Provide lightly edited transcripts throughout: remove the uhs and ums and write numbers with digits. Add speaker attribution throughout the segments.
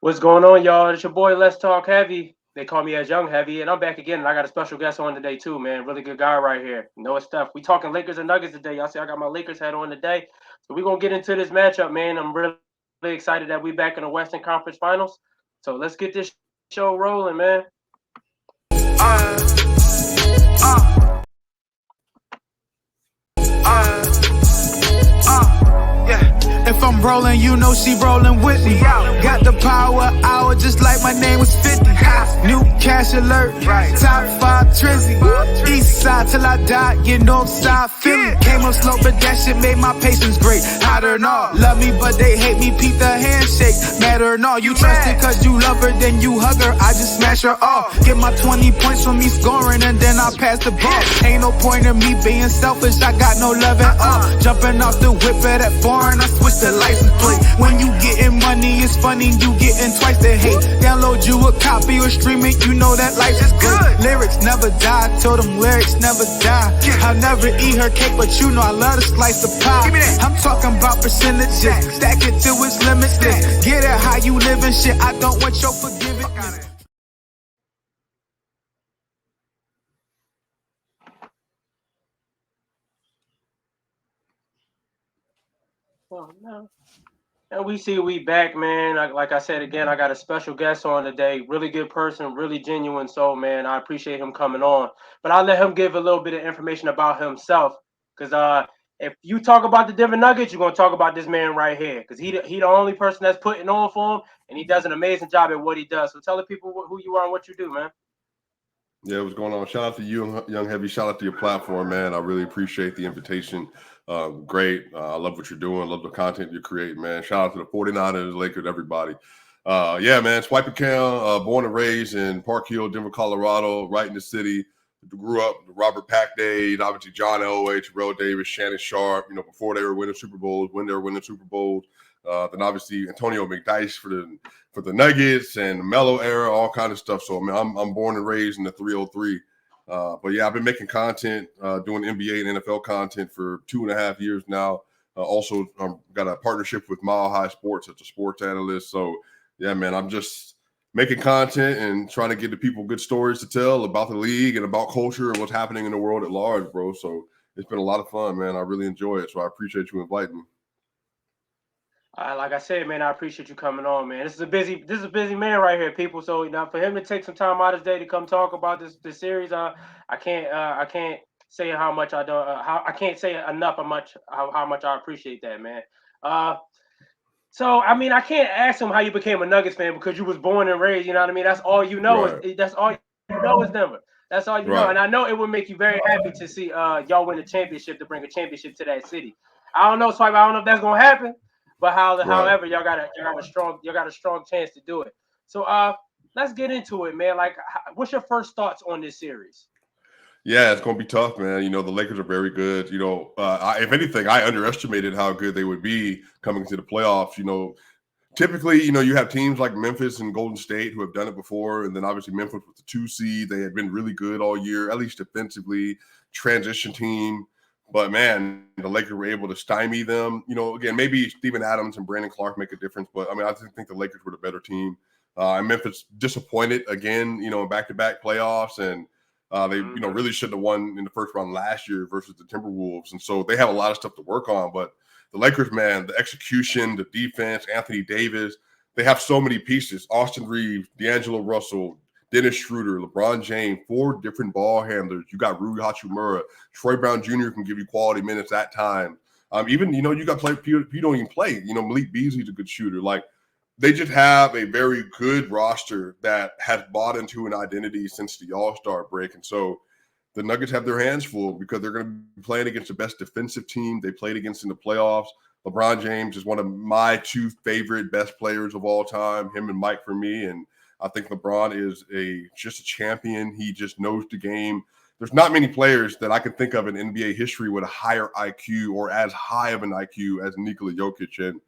Speaker 1: What's going on, y'all? It's your boy, Let's Talk Heavy. They call me as Young Heavy, and I'm back again. And I got a special guest on today too, man. Really good guy right here. You know his stuff. We talking Lakers and Nuggets today. Y'all see, I got my Lakers hat on today, so we gonna get into this matchup, man. I'm really excited that we back in the Western Conference Finals. So let's get this show rolling, man.
Speaker 2: Yeah. If I'm rolling, you know she rolling with me. Got the power hour just like my name was 50. New cash alert, top 5 trizzy. East side till I die, get north side Philly. Came on slow, but that shit made my patience great. Hotter than all, love me, but they hate me. Peep the handshake, matter than all. You trust it cause you love her, then you hug her. I just smash her off. Get my 20 points from me scoring, and then I pass the ball. Ain't no point in me being selfish, I got no love at all. Jumping off the whip of that foreign, I switch the license plate. When you getting money, it's funny, you getting twice the hate. Download you a copy or stream it, you know that life is good. Lyrics never die, told them lyrics never die. I'll never eat her cake, but you know I love to slice the pie. I'm talking about percentages, stack it till it's limitless. Get it how you living shit, I don't want your forgiveness.
Speaker 1: Oh, no. And we back, man. Like I said again, I got a special guest on today. Really good person, really genuine soul, man. I appreciate him coming on. But I'll let him give a little bit of information about himself. Cause if you talk about the Denver Nuggets, you're gonna talk about this man right here. Cause he the only person that's putting on for him, and he does an amazing job at what he does. So tell the people who you are and what you do, man.
Speaker 3: Yeah, what's going on? Shout out to you, Young Heavy. Shout out to your platform, man. I really appreciate the invitation. Great. I love what you're doing. Love the content you're creating, man. Shout out to the 49ers, Lakers, everybody. Yeah, man. Swipe account, born and raised in Park Hill, Denver, Colorado, right in the city. Grew up Robert Packday, obviously John Elway, Terrell Davis, Shannon Sharp, before they were winning Super Bowls, when they were winning Super Bowls. Then obviously Antonio McDyess for the Nuggets and the Melo era, all kind of stuff. So, man, I'm born and raised in the 303. But yeah, I've been making content, doing NBA and NFL content for 2.5 years now. Also, got a partnership with Mile High Sports as a sports analyst. So, yeah, man, I'm just making content and trying to get the people good stories to tell about the league and about culture and what's happening in the world at large, bro. So it's been a lot of fun, man. I really enjoy it. So I appreciate you inviting me.
Speaker 1: Like I said, man, I appreciate you coming on, man. This is a busy man right here, people. So for him to take some time out of his day to come talk about this series, I can't say how much I don't how I can't say enough how much I appreciate that, man. Uh, so I mean, I can't ask him how you became a Nuggets fan because you was born and raised. You know what I mean? That's all you know
Speaker 3: Right.
Speaker 1: is that's all you know is Denver. That's all you know,
Speaker 3: Right.
Speaker 1: and I know it would make you very happy to see y'all win a championship to bring a championship to that city. I don't know, Swipe. I don't know if that's gonna happen, but
Speaker 3: Right.
Speaker 1: however, y'all got a strong chance to do it. So let's get into it, man. Like, what's your first thoughts on this series?
Speaker 3: Yeah, it's gonna be tough, man. The Lakers are very good. If anything, I underestimated how good they would be coming to the playoffs. Typically, you have teams like Memphis and Golden State who have done it before, and then obviously Memphis with the 2 seed, they had been really good all year, at least defensively. Transition team, but man, the Lakers were able to stymie them. Again, maybe Steven Adams and Brandon Clark make a difference, but I mean, I just think the Lakers were the better team. And Memphis disappointed again, in back-to-back playoffs, and they,
Speaker 1: Mm-hmm.
Speaker 3: really should have won in the first round last year versus the Timberwolves. And so they have a lot of stuff to work on. But the Lakers, man, the execution, the defense, Anthony Davis, they have so many pieces. Austin Reeves, D'Angelo Russell, Dennis Schroeder, LeBron James, 4 different ball handlers. You got Rui Hachimura. Troy Brown Jr. can give you quality minutes at time. Even, you got play people don't even play. Malik Beasley's a good shooter. Like, they just have a very good roster that has bought into an identity since the All-Star break. And so the Nuggets have their hands full because they're going to be playing against the best defensive team they played against in the playoffs. LeBron James is one of my 2 favorite best players of all time, him and Mike for me. And I think LeBron is just a champion. He just knows the game. There's not many players that I can think of in NBA history with a higher IQ or as high of an IQ as Nikola Jokic. And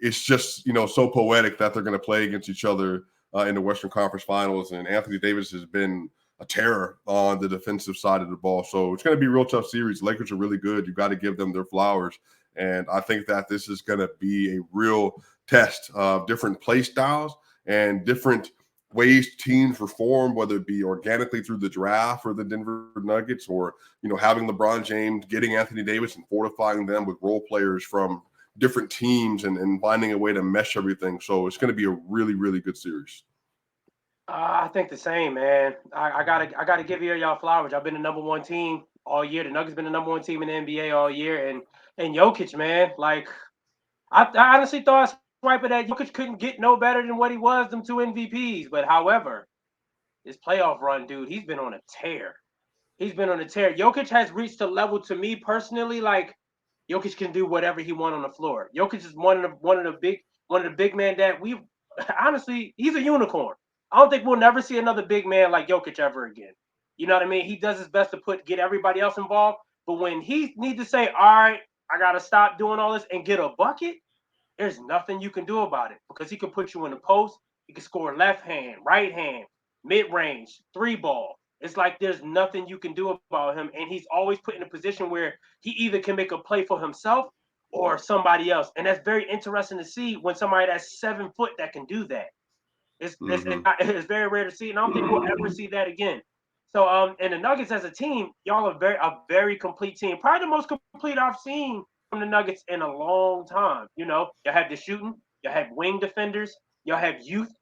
Speaker 3: it's just, so poetic that they're going to play against each other in the Western Conference Finals. And Anthony Davis has been a terror on the defensive side of the ball. So it's going to be a real tough series. The Lakers are really good. You've got to give them their flowers. And I think that this is going to be a real test of different play styles and different ways teams reform, whether it be organically through the draft for the Denver Nuggets, or having LeBron James, getting Anthony Davis, and fortifying them with role players from different teams, and finding a way to mesh everything. So it's going to be a really, really good series.
Speaker 1: I think the same, man. I gotta give y'all flowers. Y'all been the number one team all year. The Nuggets been the number one team in the NBA all year, and Jokic, man. Like I honestly thought Swiper that Jokic couldn't get no better than what he was them two MVPs. But however, this playoff run, dude, he's been on a tear. He's been on a tear. Jokic has reached a level to me personally, like Jokic can do whatever he wants on the floor. Jokic is one of the big men that we honestly, he's a unicorn. I don't think we'll never see another big man like Jokic ever again. You know what I mean? He does his best to get everybody else involved, but when he needs to say, "All right, I gotta stop doing all this and get a bucket," there's nothing you can do about it because he can put you in the post. He can score left hand, right hand, mid range, three ball. It's like there's nothing you can do about him, and he's always put in a position where he either can make a play for himself or somebody else, and that's very interesting to see when somebody that's 7 foot that can do that.
Speaker 3: Mm-hmm.
Speaker 1: It's very rare to see, and I don't think we'll ever see that again. So, and the Nuggets as a team, y'all are very complete team. Probably the most complete I've seen from the Nuggets in a long time. Y'all have the shooting, y'all have wing defenders, y'all have youth,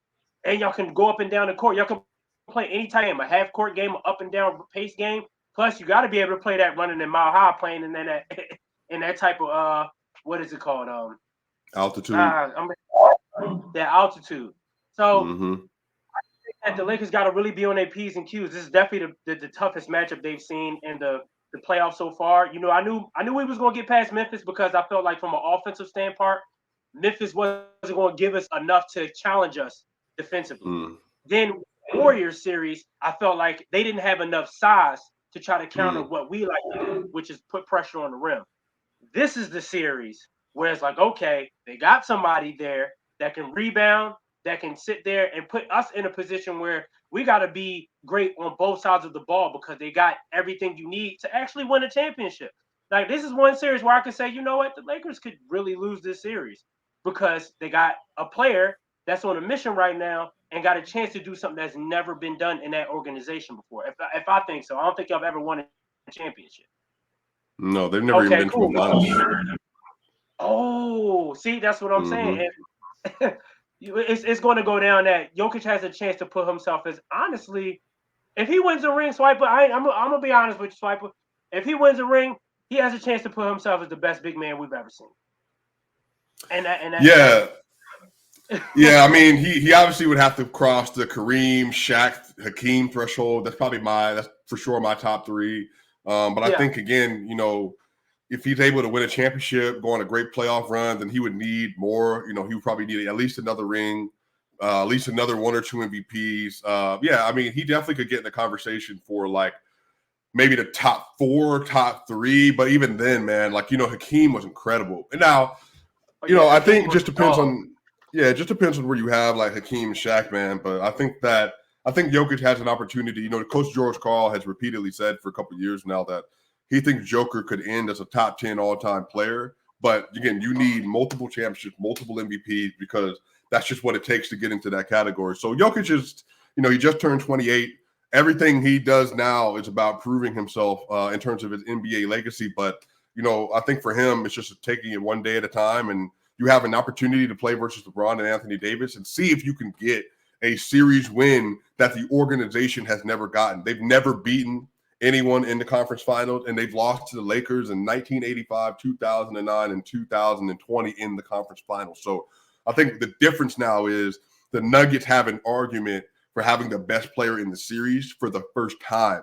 Speaker 1: and y'all can go up and down the court. Y'all can play any type of game, a half court game, an up and down pace game. Plus, you got to be able to play that running in mile high, playing in that in that type of what is it called?
Speaker 3: Altitude.
Speaker 1: That altitude. So
Speaker 3: Mm-hmm.
Speaker 1: that the Lakers got to really be on their P's and Q's. This is definitely the toughest matchup they've seen in the playoffs so far. I knew we was going to get past Memphis because I felt like from an offensive standpoint, Memphis wasn't going to give us enough to challenge us defensively.
Speaker 3: Mm.
Speaker 1: Then Warriors series, I felt like they didn't have enough size to try to counter
Speaker 3: Mm.
Speaker 1: what we like to do, which is put pressure on the rim. This is the series where it's like, okay, they got somebody there that can rebound, that can sit there and put us in a position where we got to be great on both sides of the ball because they got everything you need to actually win a championship. Like this is one series where I can say, you know what, the Lakers could really lose this series because they got a player that's on a mission right now and got a chance to do something that's never been done in that organization before. If I think so, I don't think y'all have ever won a championship.
Speaker 3: No, they've never
Speaker 1: Okay,
Speaker 3: even been
Speaker 1: cool.
Speaker 3: to a finals.
Speaker 1: Oh, see, that's what I'm saying.
Speaker 3: Mm-hmm.
Speaker 1: And it's going to go down that Jokic has a chance to put himself as honestly, if he wins a ring, Swiper, I'm gonna be honest with you, Swiper. If he wins a ring, he has a chance to put himself as the best big man we've ever seen. And that
Speaker 3: Yeah, yeah. I mean, he obviously would have to cross the Kareem, Shaq, Hakeem threshold. That's for sure my top three. But I
Speaker 1: yeah,
Speaker 3: think again, if he's able to win a championship, go on a great playoff run, then he would need more. He would probably need at least another ring, at least another one or two MVPs. Yeah, I mean, he definitely could get in the conversation for like maybe the top four, top three. But even then, man, like Hakeem was incredible. And now,
Speaker 1: but yeah,
Speaker 3: I
Speaker 1: Hakeem
Speaker 3: think it
Speaker 1: was
Speaker 3: just
Speaker 1: a
Speaker 3: depends
Speaker 1: dog.
Speaker 3: on it just depends on where you have like Hakeem and Shaq, man. But I think Jokic has an opportunity. Coach George Karl has repeatedly said for a couple of years now that he thinks Joker could end as a top 10 all-time player. But again, you need multiple championships, multiple MVPs because that's just what it takes to get into that category. So Jokic is, he just turned 28. Everything he does now is about proving himself in terms of his NBA legacy. But, I think for him, it's just taking it one day at a time. And you have an opportunity to play versus LeBron and Anthony Davis and see if you can get a series win that the organization has never gotten. They've never beaten anyone in the conference finals, and they've lost to the Lakers in 1985, 2009, and 2020 in the conference finals. So I think the difference now is the Nuggets have an argument for having the best player in the series for the first time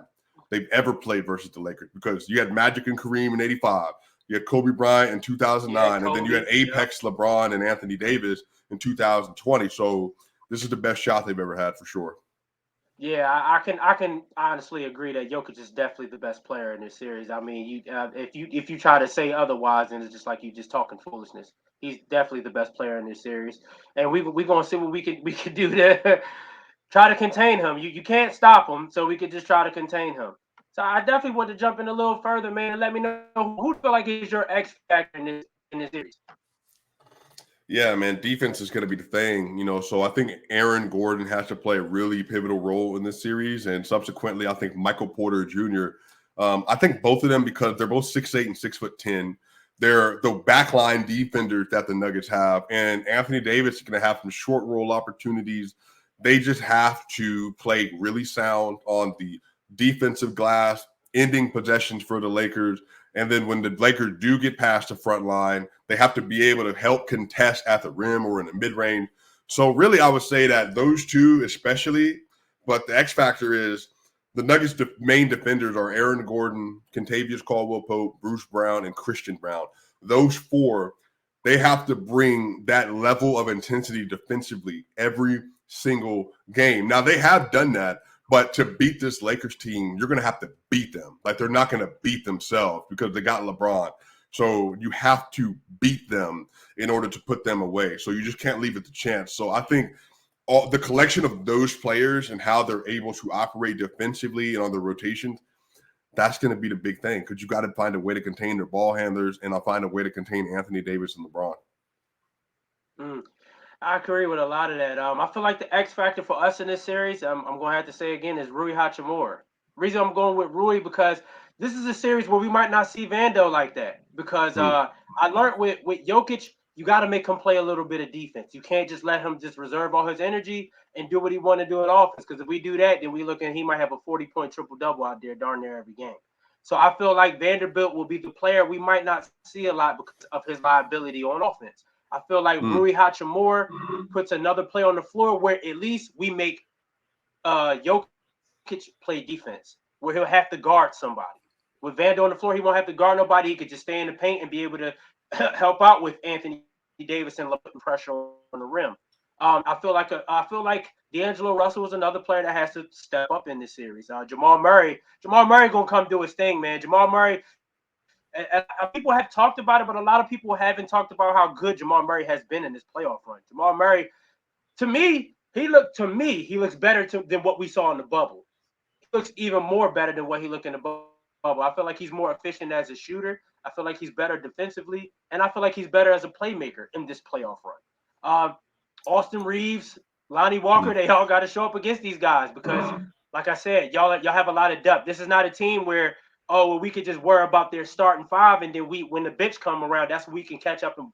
Speaker 3: they've ever played versus the Lakers because you had Magic and Kareem in 85. You had Kobe Bryant in
Speaker 1: Yeah,
Speaker 3: 2009, and then you
Speaker 1: Kobe.
Speaker 3: had
Speaker 1: Yeah.
Speaker 3: Apex LeBron and Anthony Davis in 2020. So this is the best shot they've ever had for sure.
Speaker 1: Yeah, I can honestly agree that Jokic is definitely the best player in this series. I mean, if you try to say otherwise, then it's just like you just talking foolishness. He's definitely the best player in this series, and we gonna see what we could do to try to contain him. You can't stop him, so we could just try to contain him. So I definitely want to jump in a little further, man, and let me know who do you feel like is your X factor in this series.
Speaker 3: Yeah, man, defense is going to be the thing, So I think Aaron Gordon has to play a really pivotal role in this series, and subsequently, I think Michael Porter Jr. I think both of them, because they're both 6'8" and 6'10". They're the backline defenders that the Nuggets have, and Anthony Davis is going to have some short roll opportunities. They just have to play really sound on the defensive glass, ending possessions for the Lakers. And then when the Lakers do get past the front line, they have to be able to help contest at the rim or in the mid range. So really, I would say that those two, especially, but the X factor is the Nuggets' main defenders are Aaron Gordon, Kentavious Caldwell-Pope, Bruce Brown, and Christian Brown. Those four, they have to bring that level of intensity defensively every single game. Now, they have done that, but to beat this Lakers team, you're going to have to beat them. Like, they're not going to beat themselves because they got LeBron. So you have to beat them in order to put them away. So you just can't leave it to chance. So I think the collection of those players and how they're able to operate defensively and on the rotations, that's going to be the big thing, because you got to find a way to contain their ball handlers, and I'll find a way to contain Anthony Davis and LeBron.
Speaker 1: Mm. I agree with a lot of that. I feel like the X factor for us in this series, I'm going to have to say again, is Rui Hachimura. Reason I'm going with Rui because this is a series where we might not see Vando like that. Because I learned with Jokic, you got to make him play a little bit of defense. You can't just let him just reserve all his energy and do what he want to do in offense. Because if we do that, then we look at he might have a 40-point triple double out there darn near every game. So I feel like Vanderbilt will be the player we might not see a lot because of his liability on offense. I feel like Rui Hachimura puts another player on the floor where at least we make Jokic play defense, where he'll have to guard somebody. With Vando on the floor, he won't have to guard nobody. He could just stay in the paint and be able to help out with Anthony Davis and putting pressure on the rim. I feel like D'Angelo Russell is another player that has to step up in this series. Jamal Murray gonna come do his thing, man. Jamal Murray, people have talked about it, but a lot of people haven't talked about how good Jamal Murray has been in this playoff run. Jamal Murray, he looks better than what we saw in the bubble. He looks even more better than what he looked in the bubble. I feel like he's more efficient as a shooter. I feel like he's better defensively, and I feel like he's better as a playmaker in this playoff run. Austin Reeves, Lonnie Walker, they all got to show up against these guys because, like I said, y'all have a lot of depth. This is not a team where we could just worry about their starting five, and then when the bench come around, that's when we can catch up and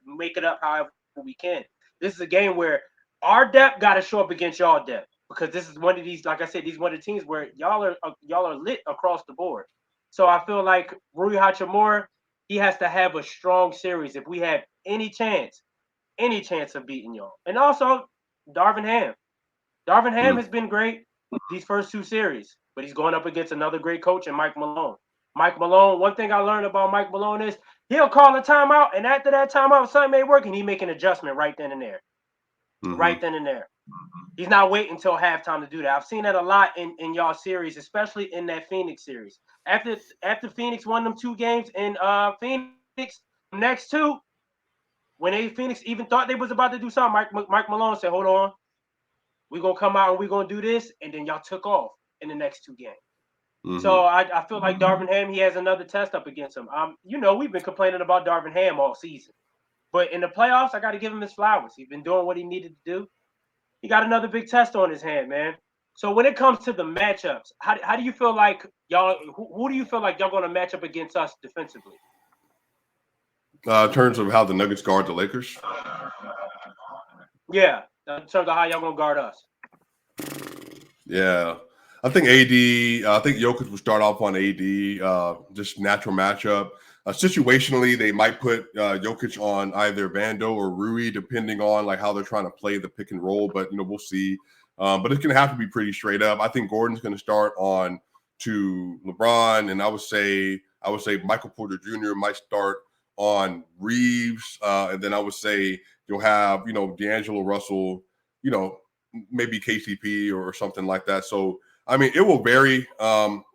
Speaker 1: make it up however we can. This is a game where our depth got to show up against y'all depth, because this is one of these, like I said, these one of the teams where y'all are lit across the board. So I feel like Rui Hachimura, he has to have a strong series if we have any chance of beating y'all. And also Darvin Ham. Darvin Ham has been great these first two series, but he's going up against another great coach in Mike Malone. Mike Malone, one thing I learned about Mike Malone is he'll call a timeout, and after that timeout, something may work, and he make an adjustment right then and there. Right then and there. He's not waiting until halftime to do that. I've seen that a lot in y'all series, especially in that Phoenix series. After Phoenix won them 2 games in Phoenix, next 2, when Phoenix even thought they was about to do something, Mike Malone said, "Hold on, we're gonna come out and we're gonna do this," and then y'all took off in the next 2 games. So I feel like Darvin Ham, he has another test up against him. We've been complaining about Darvin Ham all season, but in the playoffs, I got to give him his flowers. He's been doing what he needed to do. He got another big test on his hand, man. So when it comes to the matchups, how do you feel like y'all? Who do you feel like y'all going to match up against us defensively?
Speaker 3: In terms of how the Nuggets guard the Lakers?
Speaker 1: Yeah, in terms of how y'all going to guard us.
Speaker 3: Yeah. I think I think Jokic will start off on AD, just natural matchup. Situationally, they might put Jokic on either Vando or Rui, depending on like how they're trying to play the pick and roll. But we'll see. But it's going to have to be pretty straight up. I think Gordon's going to start on to LeBron, and I would say Michael Porter Jr. might start on Reeves, and then I would say you'll have D'Angelo Russell, maybe KCP or something like that. So I mean, it will vary.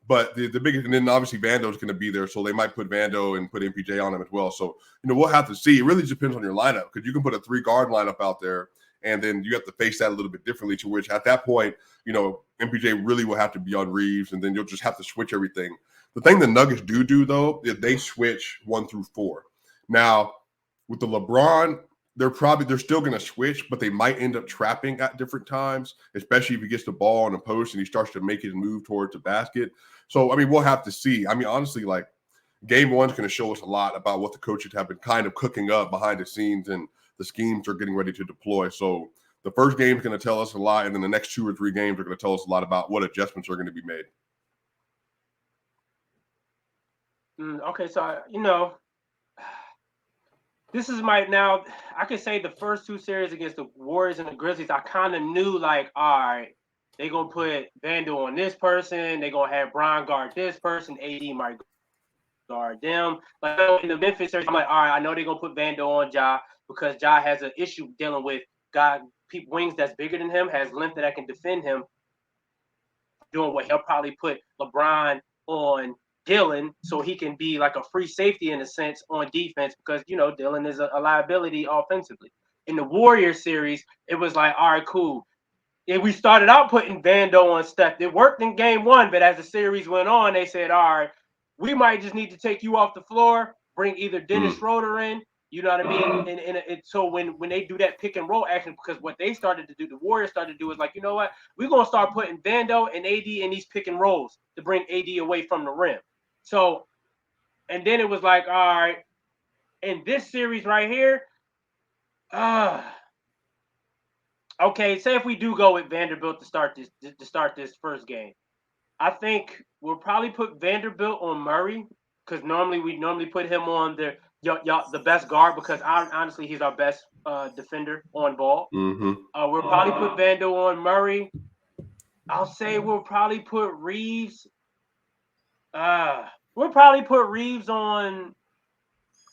Speaker 3: But the biggest, and then obviously Vando's going to be there, so they might put Vando and put MPJ on him as well. So we'll have to see. It really depends on your lineup, because you can put a 3-guard lineup out there, and then you have to face that a little bit differently. To which at that point, MPJ really will have to be on Reeves, and then you'll just have to switch everything. The thing the Nuggets do though is they switch 1 through 4. Now with the LeBron they're still going to switch, but they might end up trapping at different times, especially if he gets the ball on the post and he starts to make his move towards the basket. So, I mean, we'll have to see. I mean, honestly, like game one's going to show us a lot about what the coaches have been kind of cooking up behind the scenes and the schemes are getting ready to deploy. So the first game is going to tell us a lot, and then the next 2 or 3 games are going to tell us a lot about what adjustments are going to be made.
Speaker 1: Okay, so this is I could say the first 2 series against the Warriors and the Grizzlies, I kind of knew like, all right, they're going to put Vando on this person. They're going to have Bron guard this person. AD might guard them. Like in the Memphis series, I'm like, all right, I know they're going to put Vando on Ja because Ja has an issue dealing with wings that's bigger than him, has length that can defend him. Doing what he'll probably put LeBron on Dylan so he can be like a free safety in a sense on defense because, Dylan is a liability offensively. In the Warriors series, it was like, all right, cool. And we started out putting Vando on Steph. It worked in game 1, but as the series went on, they said, all right, we might just need to take you off the floor, bring either Dennis Schroeder in, you know what I mean? And so when they do that pick and roll action, because what they started to do, the Warriors started to do is like, you know what? We're going to start putting Vando and AD in these pick and rolls to bring AD away from the rim. So, and then it was like, all right, in this series right here, okay, say if we do go with Vanderbilt to start this first game, I think we'll probably put Vanderbilt on Murray because we normally put him on the best guard because honestly he's our best defender on ball. We'll probably put Vando on Murray. I'll say we'll probably put Reeves. We'll probably put Reeves on.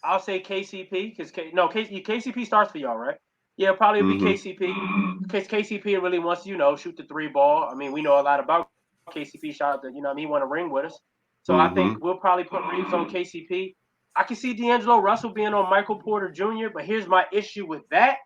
Speaker 1: I'll say KCP because KCP starts for y'all, right? Yeah, probably be KCP because KCP really wants to shoot the 3 ball. I mean, we know a lot about KCP. Shout out to he won a ring with us. So I think we'll probably put Reeves on KCP. I can see D'Angelo Russell being on Michael Porter Jr., but here's my issue with that.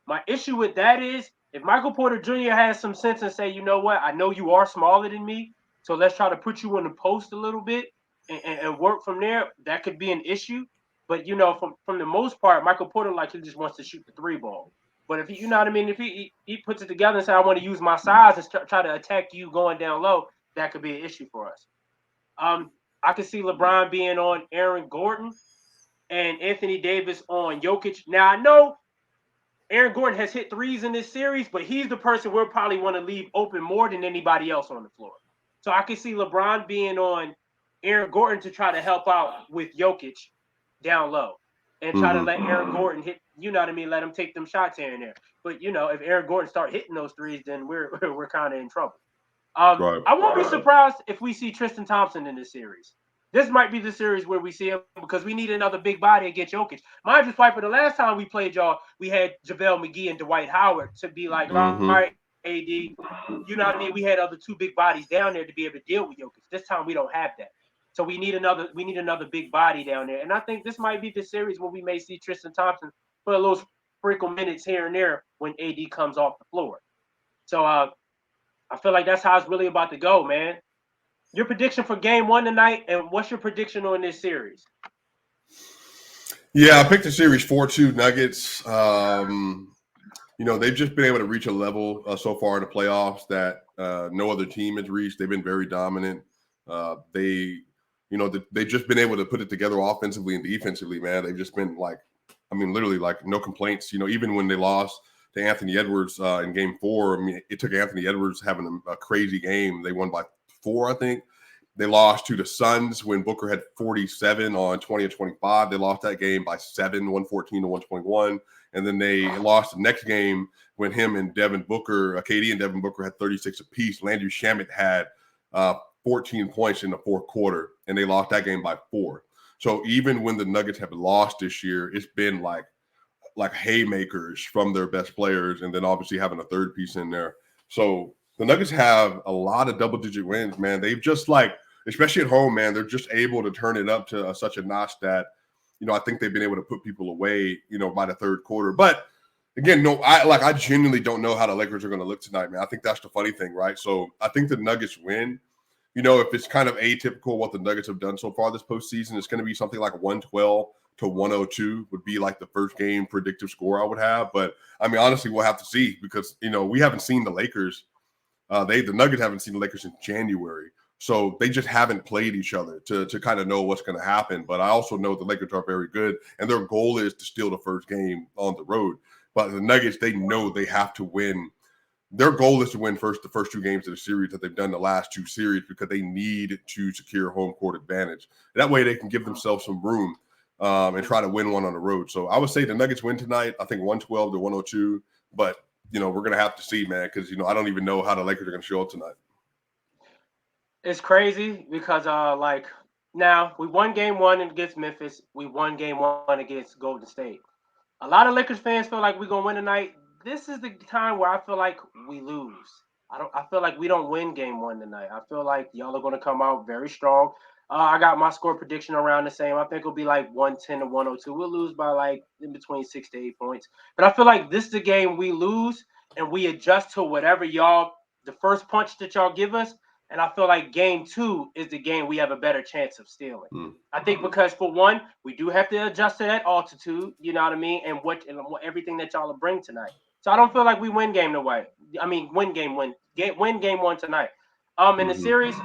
Speaker 1: My issue with that is if Michael Porter Jr. has some sense and say, you know what, I know you are smaller than me, so let's try to put you in the post a little bit and work from there. That could be an issue. But from the most part, Michael Porter he just wants to shoot the 3 ball. But if if he puts it together and say I want to use my size and try to attack you going down low, that could be an issue for us. I could see LeBron being on Aaron Gordon and Anthony Davis on Jokic. Now I know Aaron Gordon has hit 3s in this series, but he's the person we'll probably want to leave open more than anybody else on the floor. So I can see LeBron being on Aaron Gordon to try to help out with Jokic down low and try to let Aaron Gordon hit, let him take them shots here and there. But, if Aaron Gordon start hitting those 3s, then we're kind of in trouble.
Speaker 3: Right.
Speaker 1: I won't be surprised if we see Tristan Thompson in this series. This might be the series where we see him because we need another big body against Jokic. Mind you, Swiper, the last time we played y'all, we had JaVale McGee and Dwight Howard to be like, all right, AD, you know what I mean? We had other 2 big bodies down there to be able to deal with Jokic. This time we don't have that. So we need another big body down there. And I think this might be the series where we may see Tristan Thompson for a little sprinkle minutes here and there when AD comes off the floor. So I feel like that's how it's really about to go, man. Your prediction for game 1 tonight, and what's your prediction on this series?
Speaker 3: Yeah, I picked the series 4-2 Nuggets. They've just been able to reach a level so far in the playoffs that no other team has reached. They've been very dominant. They've just been able to put it together offensively and defensively, man. They've just been literally no complaints. Even when they lost to Anthony Edwards in game 4, it took Anthony Edwards having a crazy game. They won by 4, I think. They lost to the Suns when Booker had 47 on 20 and 25. They lost that game by 7, 114 to 121. And then they lost the next game when him and Devin Booker, KD and Devin Booker had 36 apiece. Landry Shamet had 14 points in the 4th quarter, and they lost that game by 4. So even when the Nuggets have lost this year, it's been like haymakers from their best players, and then obviously having a third piece in there. So the Nuggets have a lot of double-digit wins, man. They've just especially at home, man, they're just able to turn it up to such a notch that, I think they've been able to put people away, by the 3rd quarter. But again, I genuinely don't know how the Lakers are going to look tonight, man. I think that's the funny thing, right? So I think the Nuggets win. If it's kind of atypical what the Nuggets have done so far this postseason, it's going to be something like 112 to 102 would be like the first game predictive score I would have. But I mean, honestly, we'll have to see because we haven't seen the Lakers. The Nuggets haven't seen the Lakers in January, so they just haven't played each other to kind of know what's going to happen. But I also know the Lakers are very good, and their goal is to steal the first game on the road. But the Nuggets, they know they have to win. Their goal is to win the first two games of the series that they've done the last two series because they need to secure home court advantage. That way they can give themselves some room and try to win one on the road. So I would say the Nuggets win tonight. I think 112 to 102. But, we're going to have to see, man, because, I don't even know how the Lakers are going to show up tonight.
Speaker 1: It's crazy because now we won game one against Memphis. We won game one against Golden State. A lot of Lakers fans feel like we're gonna win tonight. This is the time where I feel like we lose. I feel like we don't win game one tonight. I feel like y'all are gonna come out very strong. I got my score prediction around the same. I think it'll be like 110 to 102. We'll lose by like in between 6 to 8 points. But I feel like this is the game we lose and we adjust to whatever the first punch that y'all give us. And I feel like game two is the game we have a better chance of stealing. I think because for one, we do have to adjust to that altitude, you know what I mean, and what everything that y'all will bring tonight. So I don't feel like we win game away. I mean, win game one tonight. In the series,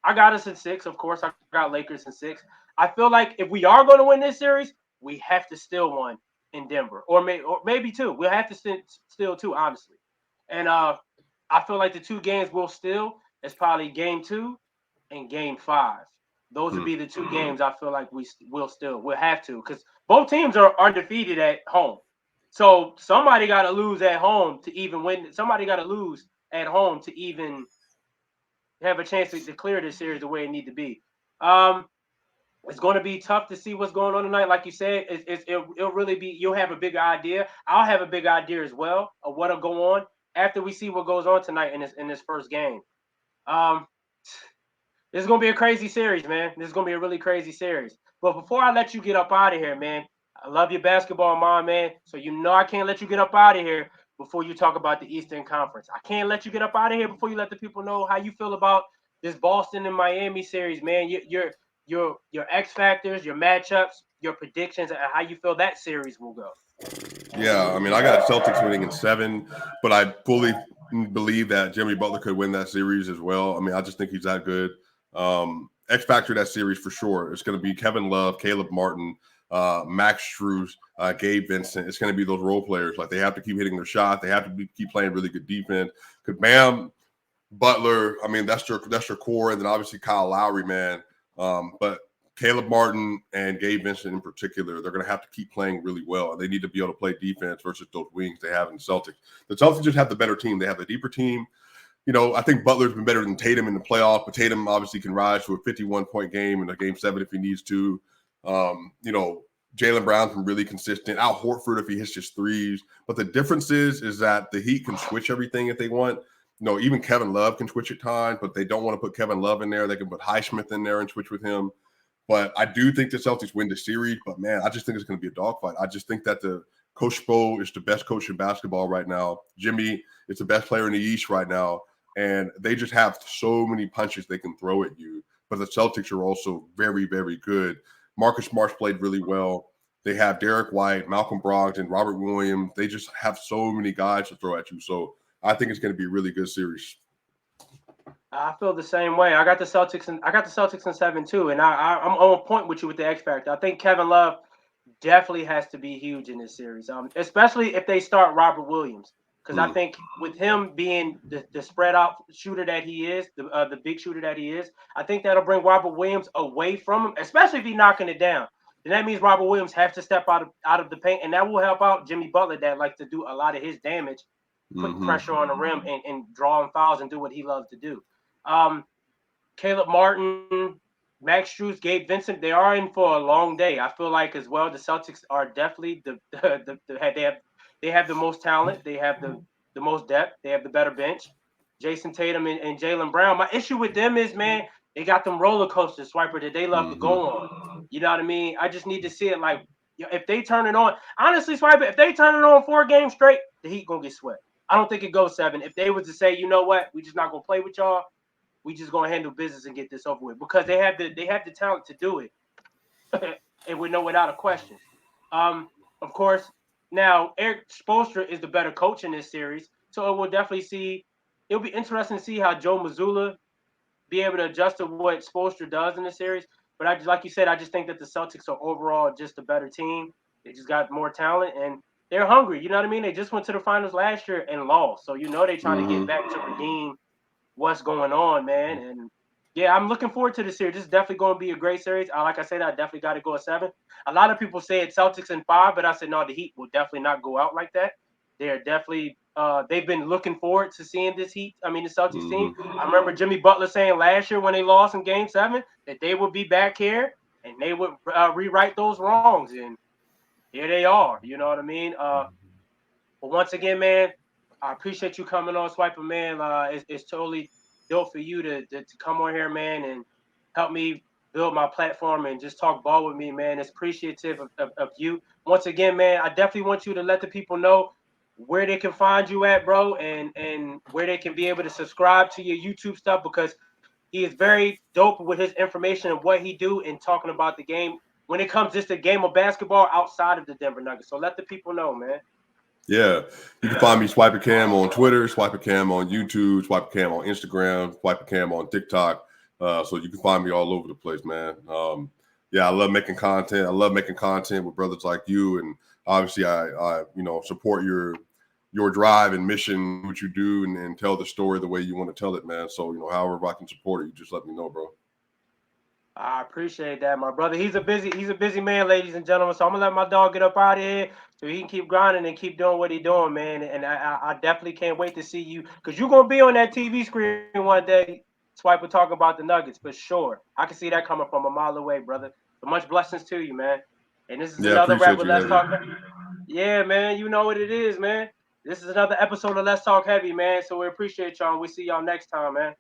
Speaker 1: I got us in six. Of course, I got Lakers in six. I feel like if we are going to win this series, we have to steal one in Denver, or maybe two. We'll have to steal two, honestly. And I feel like the two games we'll steal is probably game two and game five. Those would be the two games I feel like we'll have to because both teams are undefeated at home. So somebody got to lose at home to even win. Somebody got to lose at home to even have a chance to clear this series the way it need to be. Um, it's going to be tough to see what's going on tonight. Like you said, it'll really be. You'll have a big idea. I'll have a big idea as well of what'll go on after we see what goes on tonight in this first game. Um, this is gonna be a crazy series, man. This is gonna be a really crazy series. But before I let you get up out of here, man, I love your basketball, mom, man. So I can't let you get up out of here before you talk about the Eastern Conference. I can't let you get up out of here before you let the people know how you feel about this Boston and Miami series, man. Your X factors, your matchups, your predictions, and how you feel that series will go.
Speaker 3: Yeah, I mean, I got Celtics winning in 7, but I fully believe that Jimmy Butler could win that series as well. I mean, I just think he's that good. X factor that series for sure. It's going to be Kevin Love, Caleb Martin, Max Strus, Gabe Vincent. It's going to be those role players. Like they have to keep hitting their shot. They have to keep playing really good defense. Because Bam, Butler, I mean, that's their core, and then obviously Kyle Lowry, man. But Caleb Martin and Gabe Vincent in particular, they're going to have to keep playing really well. They need to be able to play defense versus those wings they have in the Celtics. The Celtics just have the better team. They have the deeper team. I think Butler's been better than Tatum in the playoffs, but Tatum obviously can rise to a 51-point game in a game 7 if he needs to. Jaylen Brown's been really consistent. Al Horford if he hits his threes. But the difference is that the Heat can switch everything if they want. Even Kevin Love can switch at times, but they don't want to put Kevin Love in there. They can put Highsmith in there and switch with him. But I do think the Celtics win the series. But, man, I just think it's going to be a dogfight. I just think that Coach Spo is the best coach in basketball right now. Jimmy is the best player in the East right now. And they just have so many punches they can throw at you. But the Celtics are also very, very good. Marcus Smart played really well. They have Derek White, Malcolm Brogdon, Robert Williams. They just have so many guys to throw at you. So I think it's going to be a really good series.
Speaker 1: I feel the same way. I got the Celtics in 7 too, and I'm on point with you with the X factor. I think Kevin Love definitely has to be huge in this series, especially if they start Robert Williams, because I think with him being the spread out shooter that he is, the big shooter that he is, I think that'll bring Robert Williams away from him, especially if he's knocking it down. Then that means Robert Williams has to step out of the paint, and that will help out Jimmy Butler that likes to do a lot of his damage, putting pressure on the rim and drawing fouls and do what he loves to do. Caleb Martin, Max Strus, Gabe Vincent, they are in for a long day. I feel like as well the Celtics are definitely they have the most talent, they have the most depth, they have the better bench. Jason Tatum and Jaylen Brown. My issue with them is, man, they got them roller coaster swiper that they love to go on. You know what I mean? I just need to see it like if they turn it on. Honestly, Swiper, if they turn it on 4 games straight, the Heat gonna get swept. I don't think it goes 7. If they was to say, you know what, we just not gonna play with y'all, we just gonna handle business and get this over with because they have the talent to do it. and we know without a question. Um, of course, now Eric Spoelstra is the better coach in this series, so it will definitely see. It'll be interesting to see how Joe Mazzulla be able to adjust to what Spoelstra does in the series. But I just, like you said, I just think that the Celtics are overall just a better team. They just got more talent and they're hungry. You know what I mean? They just went to the finals last year and lost, so you know they're trying to get
Speaker 3: Hmm.
Speaker 1: back to redeem what's going on, man. And yeah, I'm looking forward to this series. This is definitely going to be a great series. Like I said, I definitely got to go a 7. A lot of people say it's Celtics in 5, but I said no, the Heat will definitely not go out like that. They're definitely they've been looking forward to seeing this Heat. I mean, the Celtics team.
Speaker 3: Hmm.
Speaker 1: I remember Jimmy Butler saying last year when they lost in Game 7 that they would be back here and they would rewrite those wrongs, and here they are. You know what I mean? But once again, man, I appreciate you coming on, Swiper, man. It's totally dope for you to come on here, man, and help me build my platform and just talk ball with me, man. It's appreciative of you. Once again, man, I definitely want you to let the people know where they can find you at, bro, and where they can be able to subscribe to your YouTube stuff because he is very dope with his information and what he do in talking about the game when it comes just a game of basketball outside of the Denver Nuggets. So let the people know, man.
Speaker 3: Yeah, you can find me Swiper Cam on Twitter, Swiper Cam on YouTube, Swiper Cam on Instagram, Swiper Cam on TikTok. So you can find me all over the place, man. Yeah, I love making content. I love making content with brothers like you, and obviously, I support your drive and mission, what you do, and tell the story the way you want to tell it, man. So however I can support it, you just let me know, bro.
Speaker 1: I appreciate that, my brother. He's a busy man, ladies and gentlemen. So I'm gonna let my dog get up out of here so he can keep grinding and keep doing what he's doing, man. And I definitely can't wait to see you because you're gonna be on that TV screen one day. Swipe will talk about the Nuggets for sure. I can see that coming from a mile away, brother. So much blessings to you, man. And this is
Speaker 3: Yeah,
Speaker 1: another wrap
Speaker 3: appreciate
Speaker 1: with
Speaker 3: you,
Speaker 1: Let's
Speaker 3: Heavy.
Speaker 1: Talk. Yeah, man. You know what it is, man. This is another episode of Let's Talk Heavy, man. So we appreciate y'all. And we see y'all next time, man.